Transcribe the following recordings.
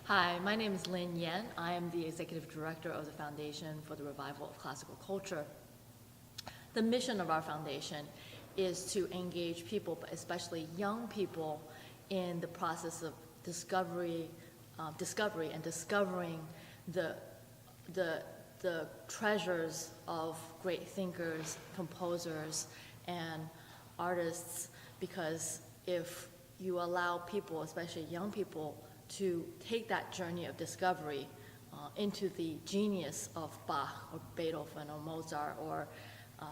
Hi, my name is Lin Yan. I am the Executive Director of the Foundation for the Revival of Classical Culture. The mission of our foundation is to engage people, but especially young people, in the process of discovery and discovering the treasures of great thinkers, composers, and artists, because if you allow people, especially young people, to take that journey of discovery into the genius of Bach or Beethoven or Mozart or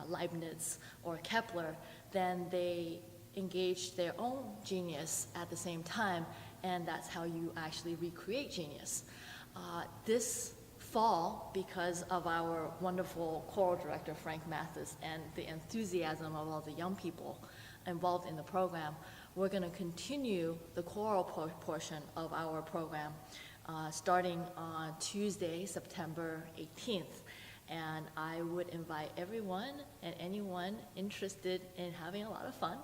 Leibniz or Kepler, then they engage their own genius at the same time, and that's how you actually recreate genius. This fall, because of our wonderful choral director, Frank Mathis, and the enthusiasm of all the young people involved in the program, we're going to continue the choral portion of our program starting on Tuesday, September 18th. And I would invite everyone and anyone interested in having a lot of fun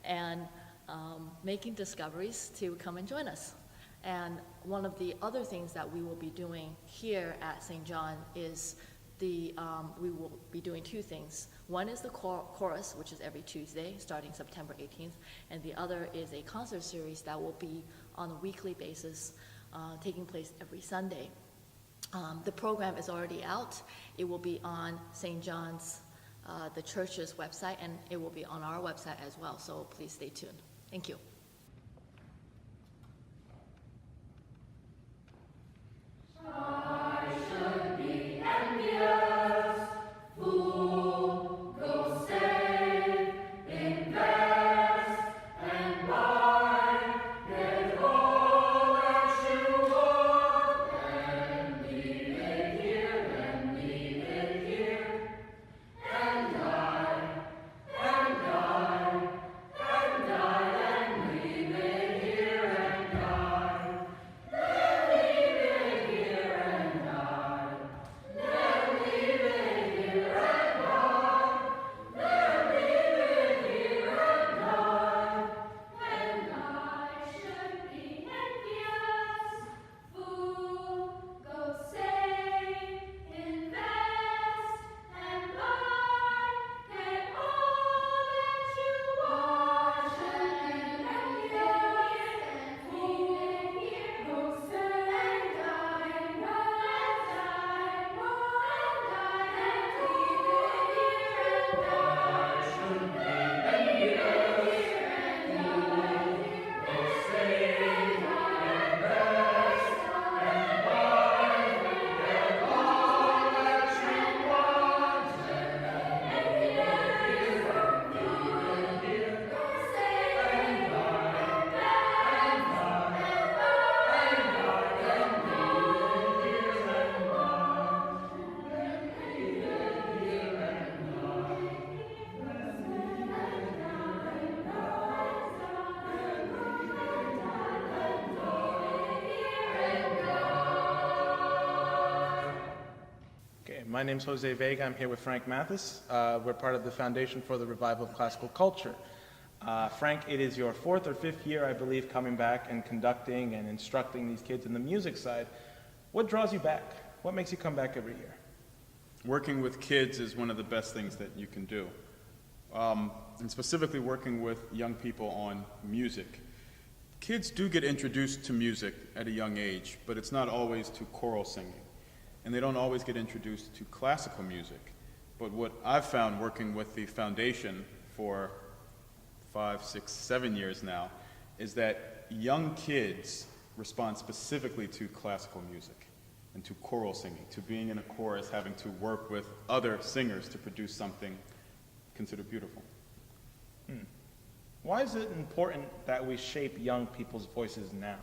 and making discoveries to come and join us. And one of the other things that we will be doing here at St. John is we will be doing two things. One is the chorus, which is every Tuesday, starting September 18th, and the other is a concert series that will be on a weekly basis, taking place every Sunday. The program is already out. It will be on St. John's, the church's website, and it will be on our website as well, so please stay tuned. Thank you. My name's Jose Vega. I'm here with Frank Mathis. We're part of the Foundation for the Revival of Classical Culture. Frank, it is your fourth or fifth year, I believe, coming back and conducting and instructing these kids in the music side. What draws you back? What makes you come back every year? Working with kids is one of the best things that you can do. And specifically working with young people on music. Kids do get introduced to music at a young age, but it's not always to choral singing. And they don't always get introduced to classical music. But what I've found working with the foundation for 5, 6, 7 years now is that young kids respond specifically to classical music and to choral singing, to being in a chorus, having to work with other singers to produce something considered beautiful. Why is it important that we shape young people's voices now?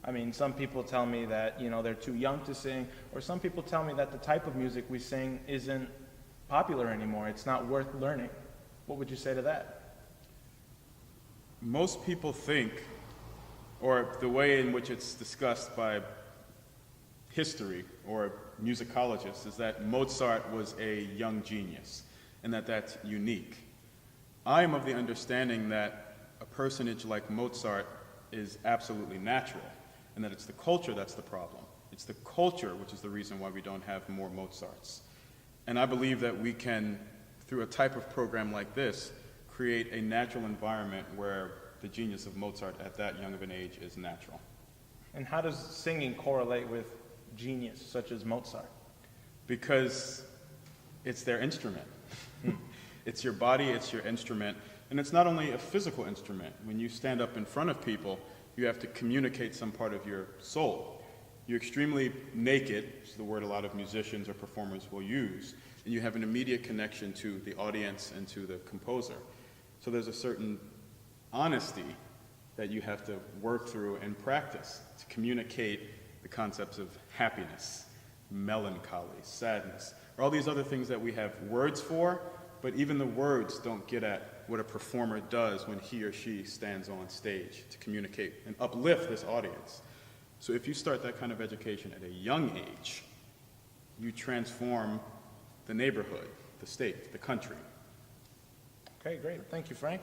I mean, some people tell me that, they're too young to sing, or some people tell me that the type of music we sing isn't popular anymore. It's not worth learning. What would you say to that? Most people think, or the way in which it's discussed by history or musicologists, is that Mozart was a young genius, and that that's unique. I am of the understanding that a personage like Mozart is absolutely natural, and that it's the culture that's the problem. It's the culture which is the reason why we don't have more Mozarts. And I believe that we can, through a type of program like this, create a natural environment where the genius of Mozart at that young of an age is natural. And how does singing correlate with genius, such as Mozart? Because it's their instrument. It's your body, it's your instrument, and it's not only a physical instrument. When you stand up in front of people, you have to communicate some part of your soul. You're extremely naked, which is the word a lot of musicians or performers will use, and you have an immediate connection to the audience and to the composer. So there's a certain honesty that you have to work through and practice to communicate the concepts of happiness, melancholy, sadness, or all these other things that we have words for, but even the words don't get at what a performer does when he or she stands on stage to communicate and uplift this audience. So if you start that kind of education at a young age, you transform the neighborhood, the state, the country. Okay, great. Thank you, Frank.